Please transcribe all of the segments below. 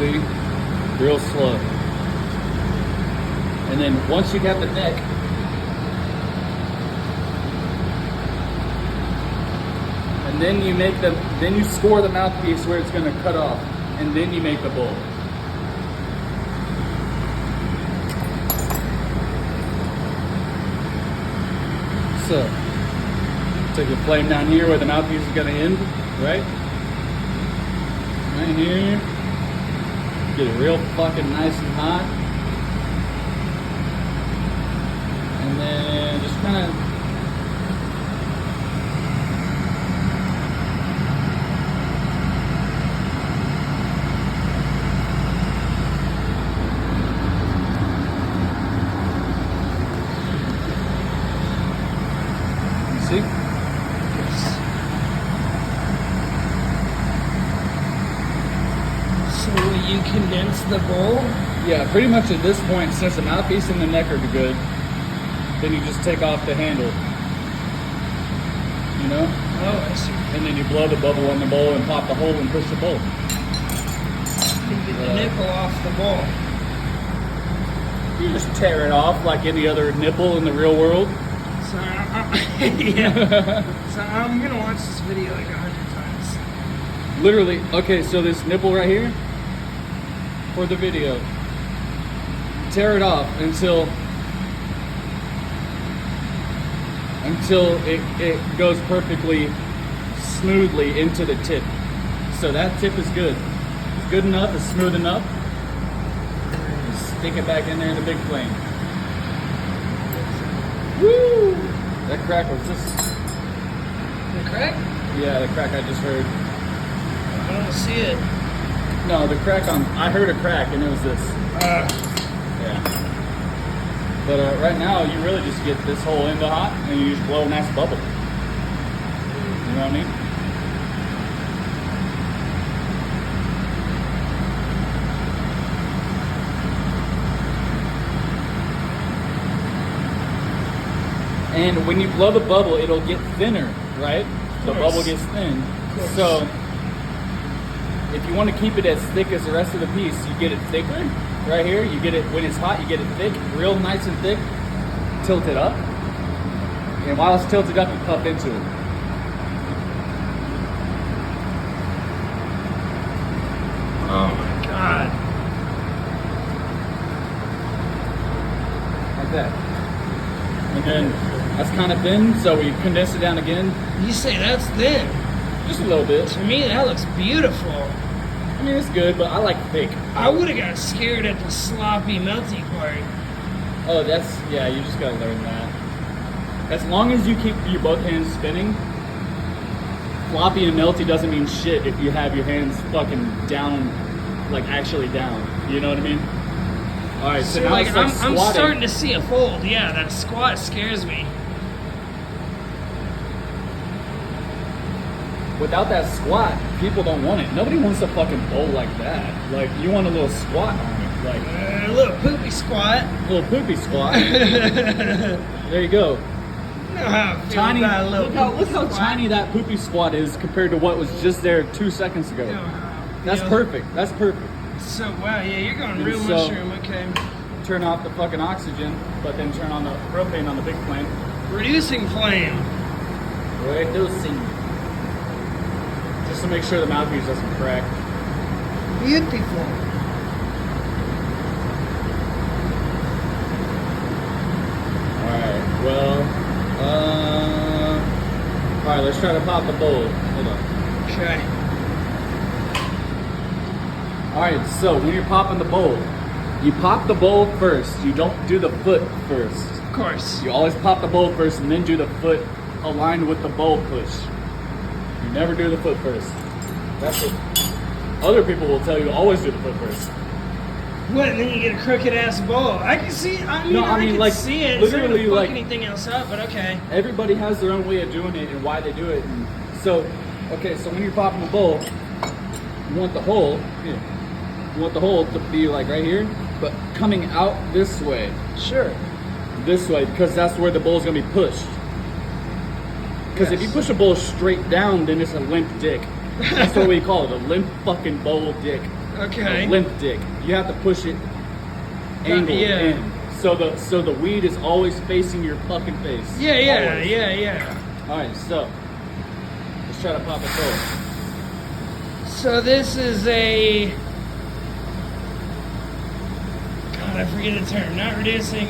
See? Real slow. And then once you got the neck, and then you make then you score the mouthpiece where it's gonna cut off, and then you make the bowl. So, take your flame down here where the mouthpiece is gonna end, right? Right here. Get it real fucking nice and hot. And then just kind of see? So you condense the bowl? Yeah, pretty much at this point, since the mouthpiece and the neck are good, then you just take off the handle. You know? Oh, I see. And then you blow the bubble on the bowl and pop the hole and push the bowl. You get the nipple off the bowl. You just tear it off like any other nipple in the real world. So, yeah. So I'm gonna watch this video like 100 times. Literally, okay, so this nipple right here, for the video, tear it off until it goes perfectly smoothly into the tip. So that tip is good. It's good enough, it's smooth enough. Just stick it back in there in the big flame. Woo! That crack was just... The crack? Yeah, the crack I just heard. I don't see it. No, the crack on... I heard a crack and it was this. Yeah. But right now, you really just get this whole end hot and you just blow a nice bubble. You know what I mean? And when you blow the bubble, it'll get thinner, right? The bubble gets thin. So if you want to keep it as thick as the rest of the piece, you get it thicker right here. You get it when it's hot, you get it thick, real nice and thick. Tilt it up. And while it's tilted up, you puff into it. Oh my god. Like that. And then that's kind of thin, so we condense it down again. You say that's thin. Just a little bit. To me, that looks beautiful. I mean, it's good, but I like thick. I would have got scared at the sloppy, melty part. Oh, that's, yeah, you just gotta learn that. As long as you keep your both hands spinning, floppy and melty doesn't mean shit if you have your hands fucking down, like actually down. You know what I mean? All right, so now like, it's like I'm squatting. starting to see a fold. Yeah, that squat scares me. Without that squat, people don't want it. Nobody wants a fucking bowl like that. Like, you want a little squat on it. Like, A little poopy squat. a little poopy squat. There you go. You know how I feel Tiny. about a little Look how squat. tiny that poopy squat is compared to what was just there 2 seconds ago. You know how I That's feel. perfect. That's perfect. So, wow, yeah, you're going real So- mushroom, okay. Turn off the fucking oxygen, but then turn on the propane on the big flame. Reducing flame. Reducing. Just to make sure the mouthpiece doesn't crack. Beautiful. Alright, well, alright, let's try to pop the bowl. Hold on. Okay. Alright, so when you're popping the bowl, you pop the bowl first. You don't do the foot first. Of course. You always pop the bowl first and then do the foot aligned with the bowl push. You never do the foot first. That's what other people will tell you, always do the foot first. What, and then you get a crooked ass bowl. I can see, I mean, I can like, see it. It's not literally, gonna fuck like, anything else up, but okay. everybody has their own way of doing it and why they do it. And so, okay, so when you're popping the bowl, you want the hole, here, you want the hole to be like right here, but coming out this way. Sure. This way, because that's where the bowl's gonna be pushed. Because if you push a bowl straight down, then it's a limp dick. That's what we call it, a limp fucking bowl dick. Okay. A limp dick. You have to push it angled Yeah. in. So the weed is always facing your fucking face. Yeah. Always. Yeah. All right, so let's try to pop it forward. So this is a. God, I forget the term. Not reducing.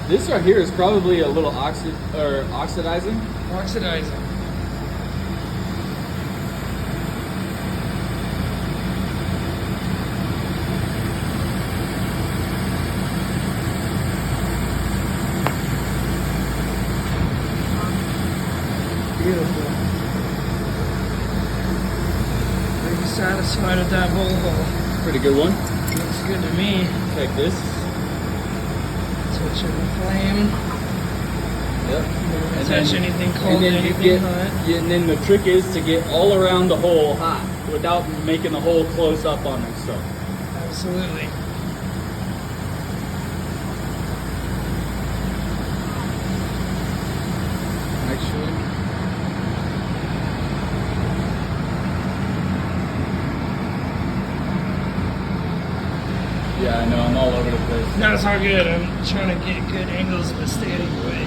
This right here is probably a little oxidizing. Oxidizing. Beautiful. Are you satisfied with that bowl hole? Pretty good one. Looks good to me. Take this. Touching the flame. Yep. Don't touch anything cold, anything hot. Yeah, and then the trick is to get all around the hole hot without making the hole close up on itself. Absolutely. Actually. Yeah, I know, I'm all over the place. No, it's all good. I'm trying to get good angles of the standing way.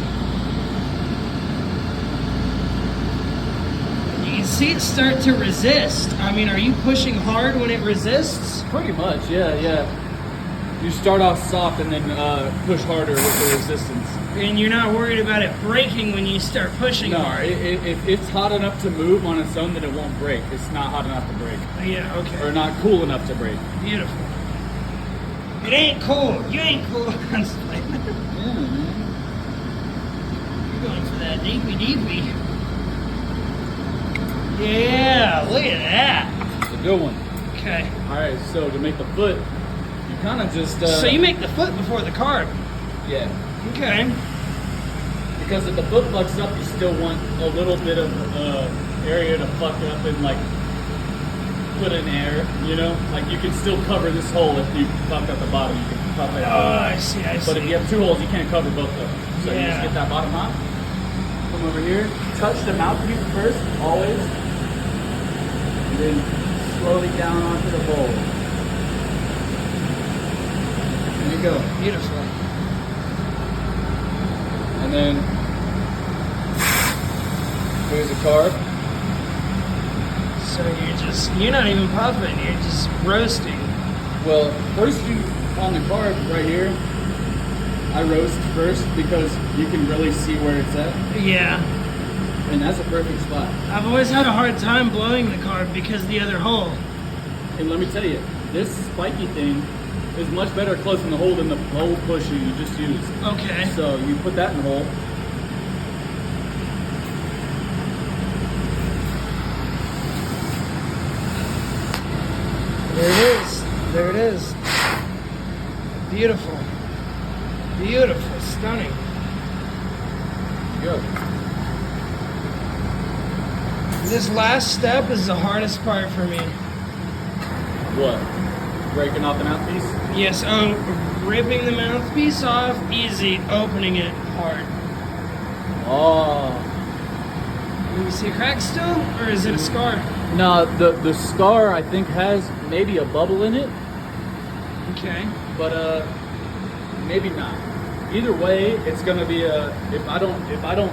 You can see it start to resist. I mean, are you pushing hard when it resists? Pretty much, yeah. You start off soft and then push harder with the resistance. And you're not worried about it breaking when you start pushing No, hard? if it's hot enough to move on its own, then it won't break. It's not hot enough to break. Yeah, okay. Or not cool enough to break. Beautiful. It ain't cool. You ain't cool. I'm just playing. Yeah, man. You're going for that deepy. Yeah, look at that. It's a good one. Okay. Alright, so to make the foot, you kind of just... So you make the foot before the carb. Yeah. Okay. Because if the foot fucks up, you still want a little bit of area to fuck up and like put in air, you know? Like you can still cover this hole if you fuck up the bottom, you can cover it Oh, up. I see. But if you have two holes, you can't cover both of them. So you Yeah. just get that bottom hot. Come over here, touch the mouthpiece first, always. And then slowly down onto the bowl. There you go. Beautiful. And then here's a carb. So you're not even puffing, you're just roasting. Well, first you on the carb right here, I roast first because you can really see where it's at, Yeah. and that's a perfect spot. I've always had a hard time blowing the carb because of the other hole. And let me tell you, this spiky thing is much better closing the hole than the bowl pusher you just used. Okay. So you put that in the hole. There it is. There it is. Beautiful. Beautiful. Stunning. Go. This last step is the hardest part for me. What? Breaking off the mouthpiece? Yes, ripping the mouthpiece off, easy. Opening it, hard. Oh. Do you see a crack still? Or is it a scar? No, the scar I think has maybe a bubble in it, Okay. but maybe not. Either way, it's gonna be if I don't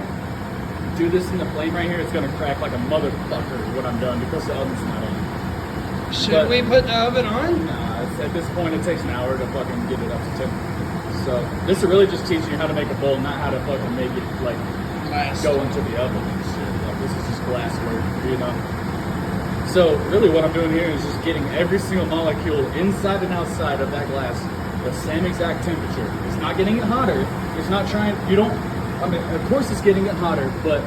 do this in the flame right here, it's gonna crack like a motherfucker when I'm done because the oven's not on. Should But- we put the oven on? Nah, at this point it takes an hour to fucking get it up to temperature. So this is really just teaching you how to make a bowl, not how to fucking make it like Glass. go into the oven and shit. Like this is just glass work, you know. So really what I'm doing here is just getting every single molecule inside and outside of that glass the same exact temperature. It's not getting it hotter. It's not trying, I mean, of course it's getting it hotter, but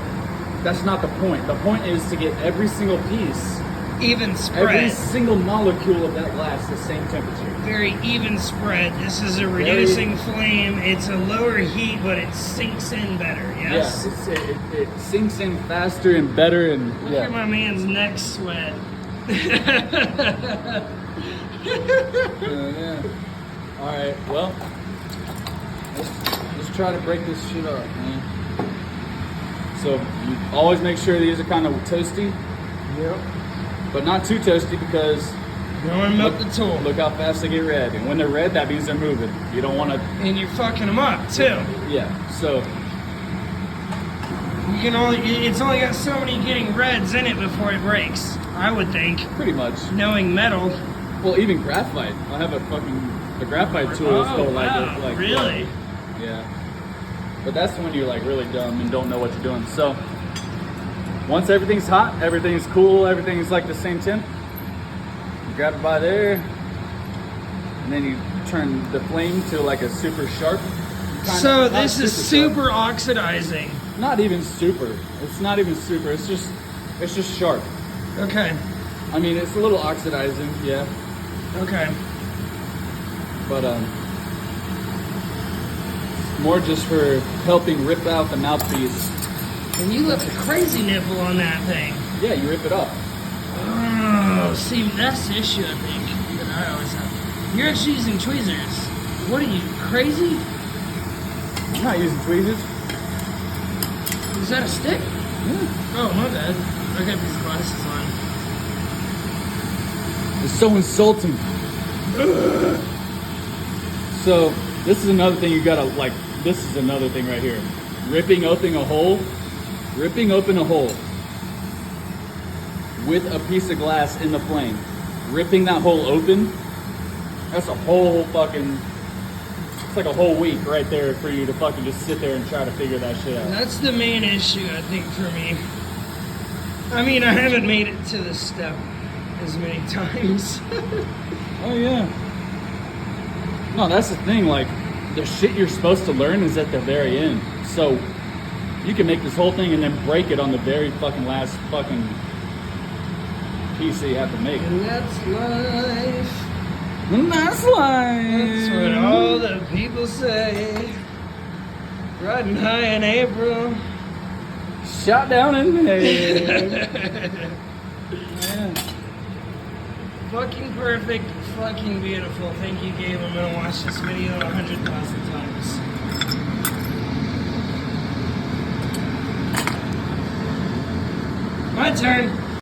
that's not the point. The point is to get every single piece, Even every spread. single molecule of that glass the same temperature. Very even spread. This is a reducing flame. It's a lower heat, but it sinks in better. Yes. Yeah, it sinks in faster and better, and Look at my man's neck sweat. yeah. All right, well, let's try to break this shit up, man. So you always make sure these are kind of toasty, Yep. but not too toasty because don't want to milk the tool. Look how fast they get red. And when they're red, that means they're moving. You don't want to... And you're fucking them up, too. Yeah, so... You can only, it's only got so many getting reds in it before it breaks, I would think. Pretty much. Knowing metal. Well, even graphite. I have the graphite tool is still like really? Yeah. But that's when you're like really dumb and don't know what you're doing. So once everything's hot, everything's cool, everything's like the same temp, you grab it by there, and then you turn the flame to like a super sharp. So this is super oxidizing. Not even super. It's not even super. It's just sharp. Okay. I mean, it's a little oxidizing, yeah. Okay. But more just for helping rip out the mouthpiece. And you left a crazy nipple on that thing. Yeah, you rip it up. Oh, see, that's the issue I think that I always have. You're actually using tweezers. What are you, crazy? I'm not using tweezers. Is that a stick? Yeah. Oh, my bad. I got these glasses on. It's so insulting. So this is another thing you gotta like. This is another thing right here. Ripping open a hole with a piece of glass in the flame. Ripping that hole open. That's a whole fucking. It's like a whole week right there for you to fucking just sit there and try to figure that shit out. That's the main issue, I think, for me. I mean, I haven't made it to this step as many times. Oh yeah. No, that's the thing. Like, the shit you're supposed to learn is at the very end. So you can make this whole thing and then break it on the very fucking last fucking piece that you have to make. And that's life. And that's life. That's what all the people say. Riding high in April. Shot down in May. Yeah. Fucking perfect, fucking beautiful. Thank you, Gabe. I'm gonna watch this video 100,000 times. My turn.